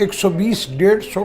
120-150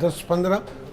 10-15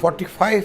45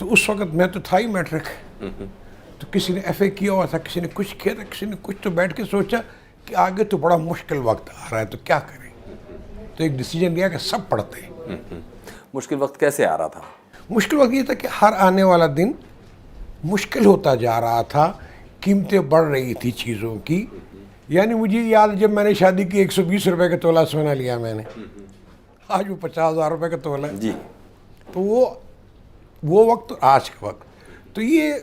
تو اس وقت میں تو تھا ہی میٹرک, تو کسی نے ایف اے کیا ہوا تھا, کسی نے کچھ کیا تھا, کسی نے کچھ, تو بیٹھ کے سوچا کہ آگے تو بڑا مشکل وقت آ رہا ہے تو کیا کریں, تو ایک ڈیسیجن لیا کہ سب پڑھتے ہیں. مشکل وقت کیسے آ رہا تھا؟ مشکل وقت یہ تھا کہ ہر آنے والا دن مشکل ہوتا جا رہا تھا, قیمتیں بڑھ رہی تھی چیزوں کی. یعنی مجھے یاد جب میں نے شادی کی 120 روپے کا تولہ سونا لیا میں نے, آج وہ 50,000 روپے کا تولہ ہے. جی. تو وہ وقت اور آج کا وقت, تو یہ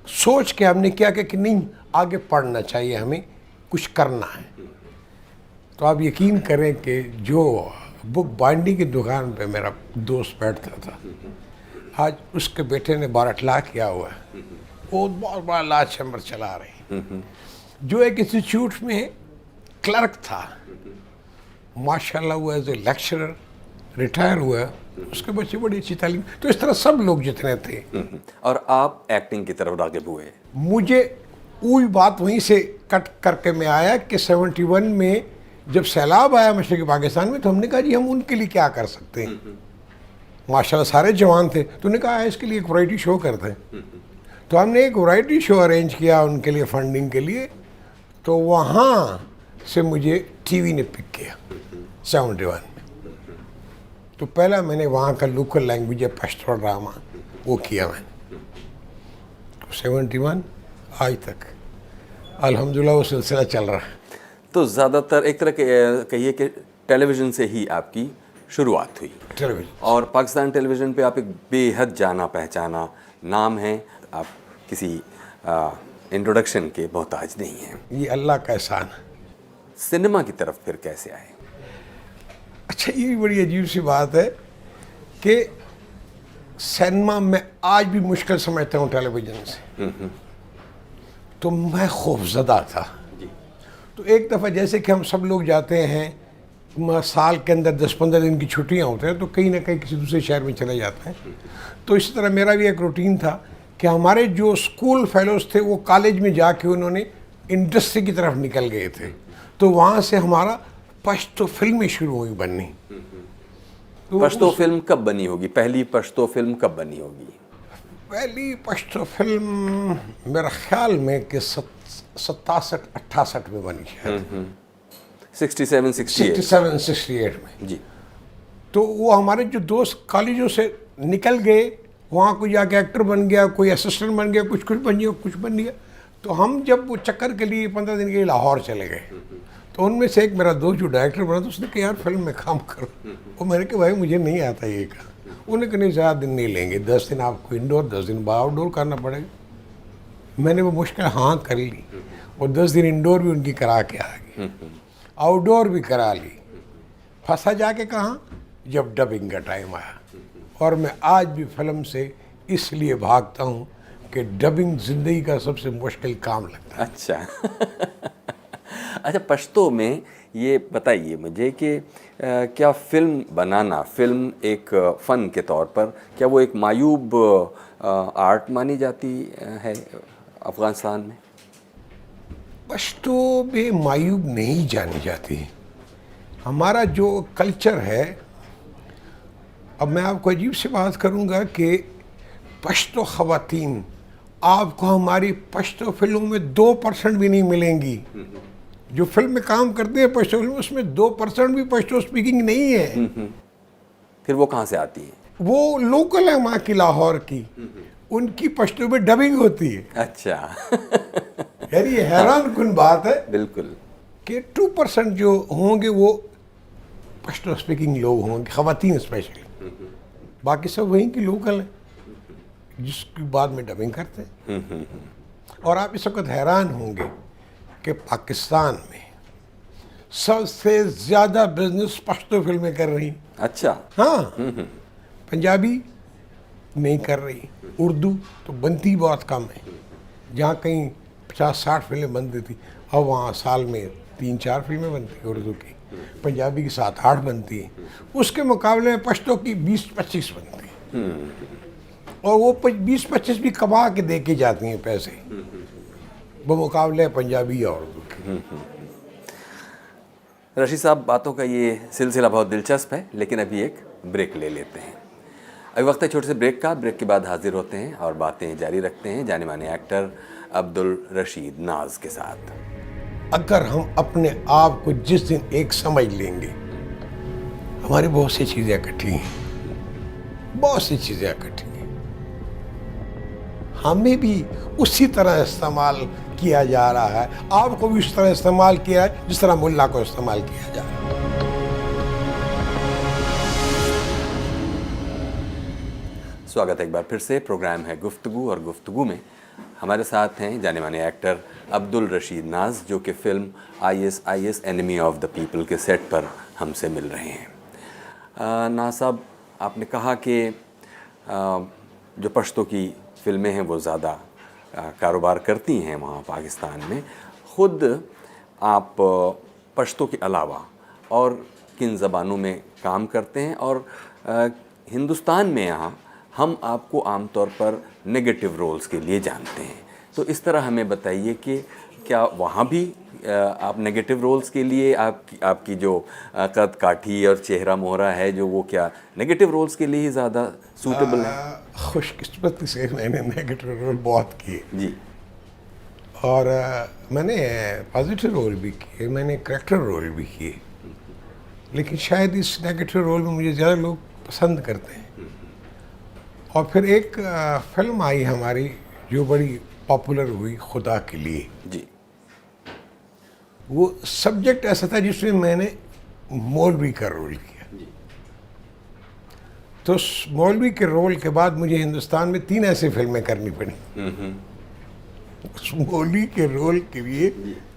سوچ کے ہم نے کیا کہ نہیں آگے پڑھنا چاہیے, ہمیں کچھ کرنا ہے. تو آپ یقین کریں کہ جو بک بائنڈنگ کی دکان پہ میرا دوست بیٹھتا تھا, آج اس کے بیٹے نے بارٹلا کیا ہوا ہے, وہ بہت بڑا لاج چیمبر چلا رہے ہیں. جو ایک انسٹیٹیوٹ میں کلرک تھا, ماشاءاللہ وہ ایز اے لیکچرر ریٹائر ہوا, اس کے بچے بڑی اچھی تعلیم. تو اس طرح سب لوگ جتنے تھے. اور آپ ایکٹنگ کی طرف راغب ہوئے؟ مجھے وہی بات وہیں سے کٹ کر کے میں آیا کہ 71 میں جب سیلاب آیا مشرقی پاکستان میں, تو ہم نے کہا جی ہم ان کے لیے کیا کر سکتے ہیں. ماشاءاللہ سارے جوان تھے, تو انہوں نے کہا اس کے لیے ایک ورائٹی شو کرتے ہیں. تو ہم نے ایک ورائٹی شو ارینج کیا ان کے لیے, فنڈنگ کے لیے. تو وہاں سے مجھے ٹی وی نے پک کیا 71 میں. تو پہلا میں نے وہاں کا لوکل لینگویج پشتو ڈرامہ وہ کیا میں نے. 71 آج تک الحمدللہ وہ سلسلہ چل رہا ہے. تو زیادہ تر ایک طرح کہیے کہ ٹیلی ویژن سے ہی آپ کی شروعات ہوئی, ٹیلی ویژن, اور پاکستان ٹیلی ویژن پہ آپ ایک بے حد جانا پہچانا نام ہیں. آپ کسی انٹروڈکشن کے محتاج نہیں ہیں. یہ اللہ کا احسان ہے. سنیما کی طرف پھر کیسے آئے؟ اچھا, یہ بھی بڑی عجیب سی بات ہے کہ سینما میں آج بھی مشکل سمجھتا ہوں ٹیلی ویژن سے. تو میں خوفزدہ تھا. تو ایک دفعہ جیسے کہ ہم سب لوگ جاتے ہیں سال کے اندر 10-15 دن کی چھٹیاں ہوتے ہیں, تو کہیں نہ کہیں کسی دوسرے شہر میں چلے جاتے ہیں. تو اسی طرح میرا بھی ایک روٹین تھا کہ ہمارے جو اسکول فیلوز تھے وہ کالج میں جا کے انہوں نے انڈسٹری کی طرف نکل گئے تھے. تو وہاں سے ہمارا پشتو فلمیں شروع ہوئی بننی. پشتو فلم کب بنی ہوگی؟ پہلی پشتو فلم کب بنی ہوگی؟ پہلی پشتو فلم میرا خیال میں کہ 67-68 میں بنی شاید. 67-68 میں. جی. تو وہ ہمارے جو دوست کالجوں سے نکل گئے, وہاں کوئی جا کے ایکٹر بن گیا, کوئی اسسٹنٹ بن گیا, کچھ بن گیا, کچھ بن گیا. تو ہم جب وہ چکر کے لیے 15 دن کے لیے لاہور چلے گئے, تو ان میں سے ایک میرا دوست جو ڈائریکٹر بنا, تو اس نے کہا یار فلم میں کام کرو. وہ میں نے کہا بھائی مجھے نہیں آتا یہ کام. انہوں نے کہا نہیں زیادہ دن نہیں لیں گے, 10 دن آپ کو انڈور 10 دن آؤٹ ڈور کرنا پڑے گا. میں نے وہ مشکل ہاں کر لی, اور 10 دن انڈور بھی ان کی کرا کے آ گئی, آؤٹ ڈور بھی کرا لی. پھنسا جا کے کہاں, جب ڈبنگ کا ٹائم آیا. اور میں آج بھی فلم سے اس لیے بھاگتا ہوں کہ ڈبنگ زندگی کا سب سے مشکل کام لگتا ہے. اچھا, پشتو میں یہ بتائیے مجھے کہ کیا فلم بنانا, فلم ایک فن کے طور پر, کیا وہ ایک معیوب آرٹ مانی جاتی ہے افغانستان میں؟ پشتو بھی معیوب نہیں جانی جاتی. ہمارا جو کلچر ہے, اب میں آپ کو عجیب سی بات کروں گا کہ پشتو خواتین آپ کو ہماری پشتو فلموں میں 2% بھی نہیں ملیں گی. جو فلم میں کام کرتے ہیں پشتو فلم, اس میں 2% بھی پشتو سپیکنگ نہیں ہے. پھر وہ کہاں سے آتی ہے؟ وہ لوکل ہے وہاں کی, لاہور کی. ان کی پشتو میں ڈبنگ ہوتی ہے. اچھا. یعنی یہ حیران کن بات ہے. بالکل. کہ 2% جو ہوں گے وہ پشتو سپیکنگ لوگ ہوں گے, خواتین اسپیشلی. باقی سب وہیں کی لوکل ہیں جس کی بعد میں ڈبنگ کرتے ہیں. اور آپ اس وقت حیران ہوں گے کہ پاکستان میں سب سے زیادہ بزنس پشتو فلمیں کر رہی. اچھا. ہاں, پنجابی نہیں کر رہی, اردو تو بنتی بہت کم ہے. جہاں کہیں 50-60 فلمیں بنتی تھی, اب وہاں سال میں 3-4 فلمیں بنتی اردو کی, پنجابی کی 7-8 بنتی ہیں. اس کے مقابلے میں پشتو کی 20-25 بنتی ہیں, اور وہ 20-25 بھی کما کے دے کے جاتی ہیں پیسے بمقابلے پنجابی اور اردو کے. رشید صاحب, باتوں کا یہ سلسلہ بہت دلچسپ ہے, لیکن ابھی ایک بریک لے لیتے ہیں. ابھی وقت ہے چھوٹے سے بریک کا. بریک کے بعد حاضر ہوتے ہیں اور باتیں جاری رکھتے ہیں جانے مانے ایکٹر عبدالرشید ناز کے ساتھ. اگر ہم اپنے آپ کو جس دن ایک سمجھ لیں گے، ہماری بہت سی چیزیں اکٹھی ہیں، بہت سی چیزیں اکٹھی ہیں. ہمیں بھی اسی طرح استعمال کیا جا رہا ہے، آپ کو بھی اس طرح استعمال کیا ہے جس طرح ملا کو استعمال کیا جا رہا ہے. سواگت ہے ایک بار پھر سے. پروگرام ہے گفتگو، اور گفتگو میں ہمارے ساتھ ہیں جانے مانے ایکٹر عبدالرشید ناز، جو کہ film I S enemy of the people کے سیٹ پر ہم سے مل رہے ہیں. ناز صاحب، آپ نے کہا کہ جو پشتو کی فلمیں ہیں وہ زیادہ کاروبار کرتی ہیں وہاں پاکستان میں. خود آپ پشتو کے علاوہ اور کن زبانوں میں کام کرتے ہیں؟ اور ہندوستان میں یہاں ہم آپ کو عام طور پر نگیٹو رولز کے لیے جانتے ہیں، تو اس طرح ہمیں بتائیے کہ کیا وہاں بھی آپ نگیٹو رولز کے لیے آپ کی جو قد کاٹھی اور چہرہ مہرہ ہے جو وہ کیا نگیٹو رولز کے لیے ہی زیادہ سوٹیبل ہے؟ خوش قسمتی سے میں نے نیگیٹو رول بہت کیے جی. اور میں نے پازیٹیو رول بھی کیے، میں نے کریکٹر رول بھی کیے، لیکن شاید اس نیگیٹو رول میں مجھے زیادہ لوگ پسند کرتے ہیں. اور پھر ایک فلم آئی ہماری جو بڑی پاپولر ہوئی، خدا کے لیے. جی. وہ سبجیکٹ ایسا تھا جس میں نے مولوی کا رول کیا. تو مولوی کے رول کے بعد مجھے ہندوستان میں 3 ایسی فلمیں کرنی پڑی. اس مولوی کے رول کے لیے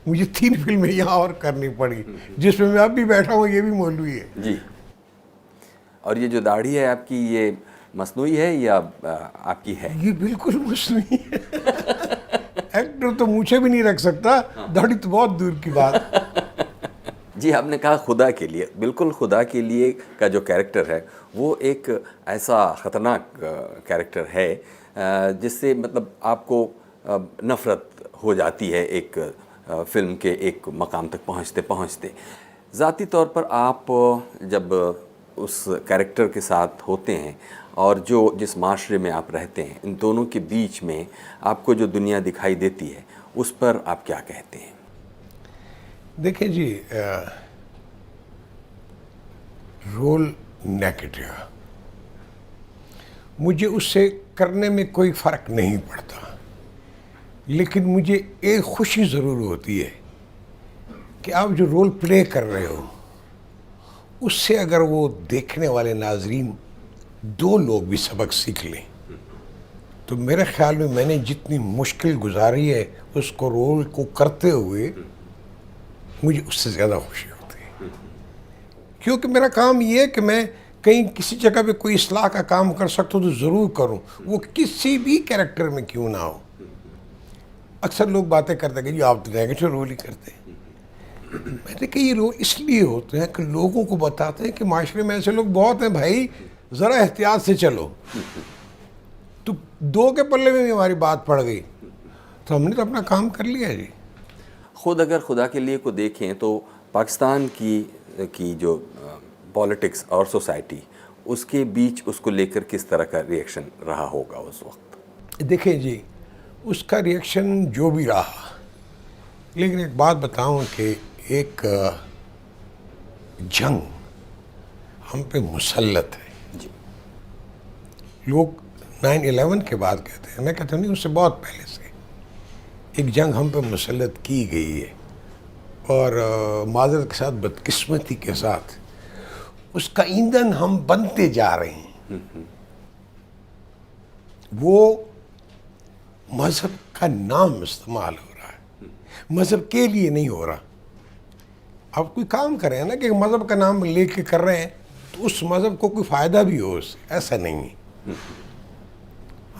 مجھے 3 فلمیں یہاں اور کرنی پڑی، جس میں اب بھی بیٹھا ہوں، یہ بھی مولوی ہے. جی. اور یہ جو داڑھی ہے آپ کی، یہ مصنوعی ہے یا آپ کی ہے؟ یہ بالکل مصنوعی ہے. ایکٹر تو مونچھیں بھی نہیں رکھ سکتا، داڑھی تو بہت دور کی بات. جی. آپ نے کہا خدا کے لیے. بالکل خدا کے لیے کا جو کیریکٹر ہے وہ ایک ایسا خطرناک کیریکٹر ہے جس سے مطلب آپ کو نفرت ہو جاتی ہے ایک فلم کے ایک مقام تک پہنچتے. ذاتی طور پر آپ جب اس کیریکٹر کے ساتھ ہوتے ہیں اور جس معاشرے میں آپ رہتے ہیں، ان دونوں کے بیچ میں آپ کو جو دنیا دکھائی دیتی ہے اس پر آپ کیا کہتے ہیں؟ دیکھیں جی، رول نیگیٹو مجھے اس سے کرنے میں کوئی فرق نہیں پڑتا، لیکن مجھے ایک خوشی ضرور ہوتی ہے کہ آپ جو رول پلے کر رہے ہو اس سے اگر وہ دیکھنے والے ناظرین 2 لوگ بھی سبق سیکھ لیں تو میرے خیال میں نے جتنی مشکل گزاری ہے اس کو رول کو کرتے ہوئے مجھے اس سے زیادہ خوشی ہوتی ہے. کیونکہ میرا کام یہ ہے کہ میں کہیں کسی جگہ پہ کوئی اصلاح کا کام کر سکتا ہوں تو ضرور کروں، وہ کسی بھی کیریکٹر میں کیوں نہ ہو. اکثر لوگ باتیں کرتے ہیں کہ جی آپ تو نیگیٹو رول ہی کرتے ہیں. میں نے کہا یہ رول اس لیے ہوتے ہیں کہ لوگوں کو بتاتے ہیں کہ معاشرے میں ایسے لوگ بہت ہیں، بھائی ذرا احتیاط سے چلو. تو 2 کے پلے میں بھی ہماری بات پڑ گئی تو ہم نے تو اپنا کام کر لیا. جی. خود اگر خدا کے لیے کو دیکھیں تو پاکستان کی جو پالیٹکس اور سوسائٹی، اس کے بیچ اس کو لے کر کس طرح کا ریئیکشن رہا ہوگا اس وقت؟ دیکھیں جی، اس کا ریئیکشن جو بھی رہا، لیکن ایک بات بتاؤں کہ ایک جنگ ہم پہ مسلط ہے. جی. لوگ 9/11 کے بعد کہتے ہیں، میں کہتا ہوں نہیں، اس سے بہت پہلے سے ایک جنگ ہم پہ مسلط کی گئی ہے، اور معذرت کے ساتھ بدقسمتی کے ساتھ اس کا ایندھن ہم بنتے جا رہے ہیں. وہ مذہب کا نام استعمال ہو رہا ہے، مذہب کے لیے نہیں ہو رہا. آپ کوئی کام کریں نا کہ مذہب کا نام لے کے کر رہے ہیں تو اس مذہب کو کوئی فائدہ بھی ہو، اس سے ایسا نہیں ہے.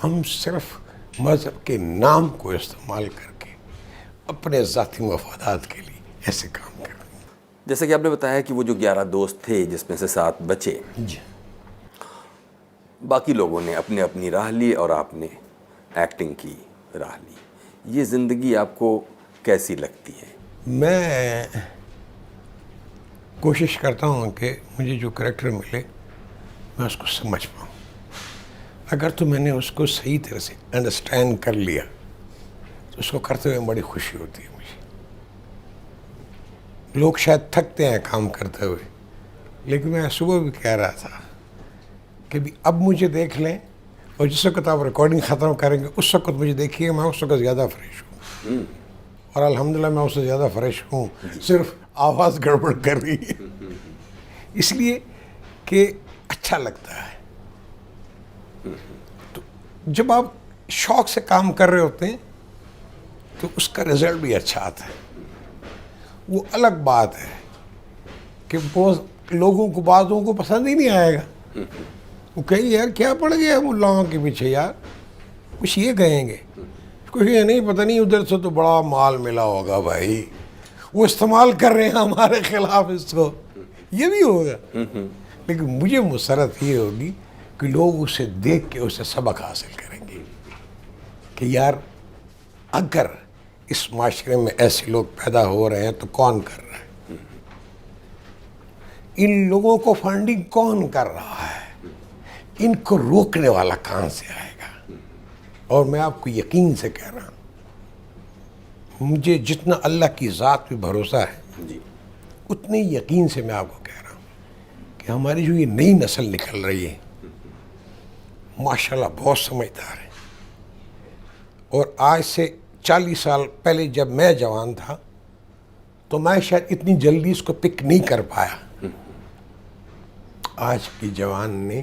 ہم صرف مذہب کے نام کو استعمال کر کے اپنے ذاتی مفادات کے لیے ایسے کام کر رہے ہیں. جیسا کہ آپ نے بتایا کہ وہ جو 11 دوست تھے جس میں سے 7 بچے، جی. باقی لوگوں نے اپنی راہ لی اور آپ نے ایکٹنگ کی راہ لی. یہ زندگی آپ کو کیسی لگتی ہے؟ میں کوشش کرتا ہوں کہ مجھے جو کریکٹر ملے میں اس کو سمجھ پاؤں. اگر تو میں نے اس کو صحیح طرح سے انڈرسٹینڈ کر لیا تو اس کو کرتے ہوئے بڑی خوشی ہوتی ہے مجھے. لوگ شاید تھکتے ہیں کام کرتے ہوئے، لیکن میں صبح بھی کہہ رہا تھا کہ بھی اب مجھے دیکھ لیں اور جس وقت آپ ریکارڈنگ ختم کریں گے اس وقت مجھے دیکھیے، میں اس وقت زیادہ فریش ہوں. اور الحمدللہ میں اس سے زیادہ فریش ہوں، صرف آواز گڑبڑ کر رہی ہے اس لیے کہ اچھا لگتا ہے. تو جب آپ شوق سے کام کر رہے ہوتے ہیں تو اس کا رزلٹ بھی اچھا آتا ہے. وہ الگ بات ہے کہ بہت لوگوں کو، بعضوں کو پسند ہی نہیں آئے گا. وہ کہیں یار کیا پڑ گیا ملاؤں کے پیچھے، یار کچھ یہ کہیں گے، کچھ یہ نہیں، پتہ نہیں ادھر سے تو بڑا مال ملا ہوگا بھائی، وہ استعمال کر رہے ہیں ہمارے خلاف اس کو، یہ بھی ہوگا. لیکن مجھے مسرت یہ ہوگی کہ لوگ اسے دیکھ کے اسے سبق حاصل کریں گے کہ یار اگر اس معاشرے میں ایسے لوگ پیدا ہو رہے ہیں تو کون کر رہا ہے، ان لوگوں کو فنڈنگ کون کر رہا ہے، ان کو روکنے والا کہاں سے آئے گا. اور میں آپ کو یقین سے کہہ رہا ہوں، مجھے جتنا اللہ کی ذات پہ بھروسہ ہے اتنے یقین سے میں آپ کو کہہ رہا ہوں کہ ہماری جو یہ نئی نسل نکل رہی ہے ماشاءاللہ بہت سمجھدار ہے. اور آج سے 40 سال پہلے جب میں جوان تھا تو میں شاید اتنی جلدی اس کو پک نہیں کر پایا. آج کی جوان نے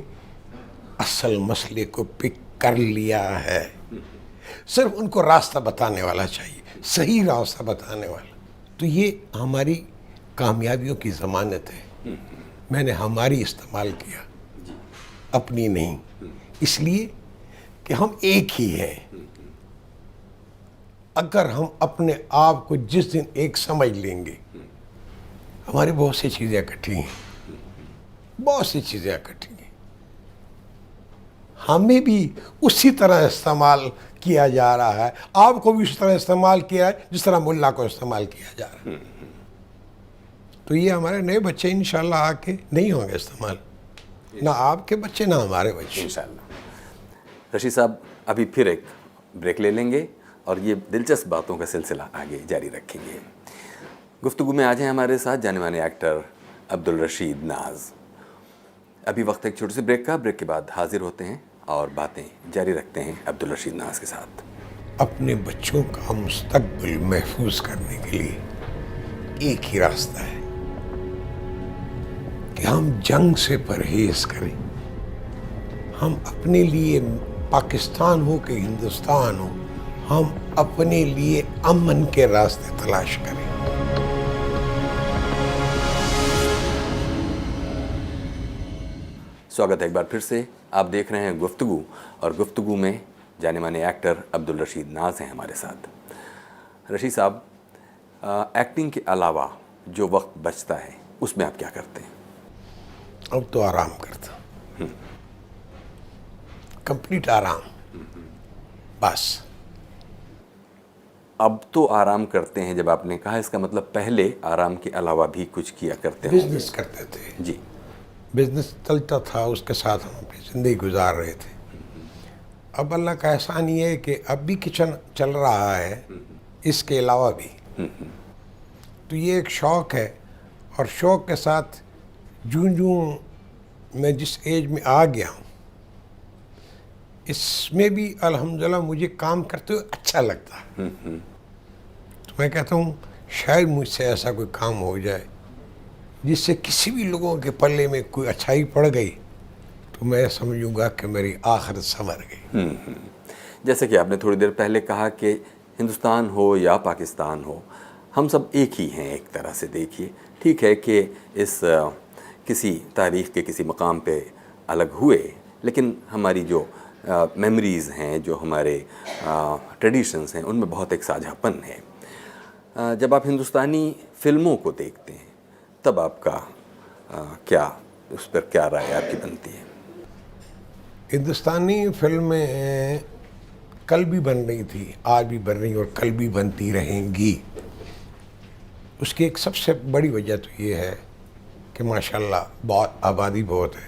اصل مسئلے کو پک کر لیا ہے، صرف ان کو راستہ بتانے والا چاہیے، صحیح راستہ بتانے والا. تو یہ ہماری کامیابیوں کی ضمانت ہے. میں نے ہماری استعمال کیا، اپنی نہیں، اس لیے کہ ہم ایک ہی ہیں. اگر ہم اپنے آپ کو جس دن ایک سمجھ لیں گے، ہماری بہت سی چیزیں اکٹھی ہیں، بہت سی چیزیں اکٹھی ہیں. ہمیں بھی اسی طرح استعمال کیا جا رہا ہے، آپ کو بھی اسی طرح استعمال کیا ہے جس طرح ملا کو استعمال کیا جا رہا ہے. تو یہ ہمارے نئے بچے انشاءاللہ آ کے نہیں ہوں گے استعمال، نہ آپ کے بچے نہ ہمارے بچے. انشاءاللہ. رشید صاحب ابھی پھر ایک بریک لے لیں گے اور یہ دلچسپ باتوں کا سلسلہ آگے جاری رکھیں گے. گفتگو میں آج ہیں ہمارے ساتھ جانے مانے ایکٹر عبدالرشید ناز. ابھی وقت ایک چھوٹے سے بریک کا، بریک کے بعد حاضر ہوتے ہیں اور باتیں جاری رکھتے ہیں عبدالرشید ناز کے ساتھ. اپنے بچوں کا مستقبل محفوظ کرنے کے لیے ایک ہی راستہ ہے کہ ہم جنگ سے پرہیز کریں. ہم اپنے لیے، پاکستان ہو کہ ہندوستان ہو، ہم اپنے لیے امن کے راستے تلاش کریں. سواگت ہے ایک بار پھر سے. آپ دیکھ رہے ہیں گفتگو، اور گفتگو میں جانے مانے ایکٹر عبدالرشید ناز ہیں ہمارے ساتھ. رشید صاحب، ایکٹنگ کے علاوہ جو وقت بچتا ہے اس میں آپ کیا کرتے ہیں؟ اب تو آرام کرتا ہوں، کمپلیٹ آرام، بس. اب تو آرام کرتے ہیں جب آپ نے کہا، اس کا مطلب پہلے آرام کے علاوہ بھی کچھ کیا کرتے ہیں؟ بزنس کرتے تھے جی. بزنس چلتا تھا، اس کے ساتھ ہم اپنی زندگی گزار رہے تھے. اب اللہ کا احسان یہ ہے کہ اب بھی کچن چل رہا ہے اس کے علاوہ بھی. تو یہ ایک شوق ہے، اور شوق کے ساتھ جوں میں جس ایج میں آ گیا ہوں اس میں بھی الحمدللہ مجھے کام کرتے ہوئے اچھا لگتا ہے. تو میں کہتا ہوں شاید مجھ سے ایسا کوئی کام ہو جائے جس سے کسی بھی لوگوں کے پلے میں کوئی اچھائی پڑ گئی تو میں سمجھوں گا کہ میری آخرت سنور گئی. جیسے کہ آپ نے تھوڑی دیر پہلے کہا کہ ہندوستان ہو یا پاکستان ہو، ہم سب ایک ہی ہیں ایک طرح سے. دیکھیے، ٹھیک ہے کہ اس کسی تاریخ کے کسی مقام پہ الگ ہوئے، لیکن ہماری جو میموریز ہیں، جو ہمارے ٹریڈیشنز ہیں، ان میں بہت ایک ساجھا پن ہے. جب آپ ہندوستانی فلموں کو دیکھتے ہیں تب آپ کا کیا اس پر کیا رائے آپ کی بنتی ہے؟ ہندوستانی فلمیں کل بھی بن رہی تھی، آج بھی بن رہی اور کل بھی بنتی رہیں گی. اس کی ایک سب سے بڑی وجہ تو یہ ہے کہ ماشاءاللہ بہت آبادی بہت ہے،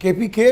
KPK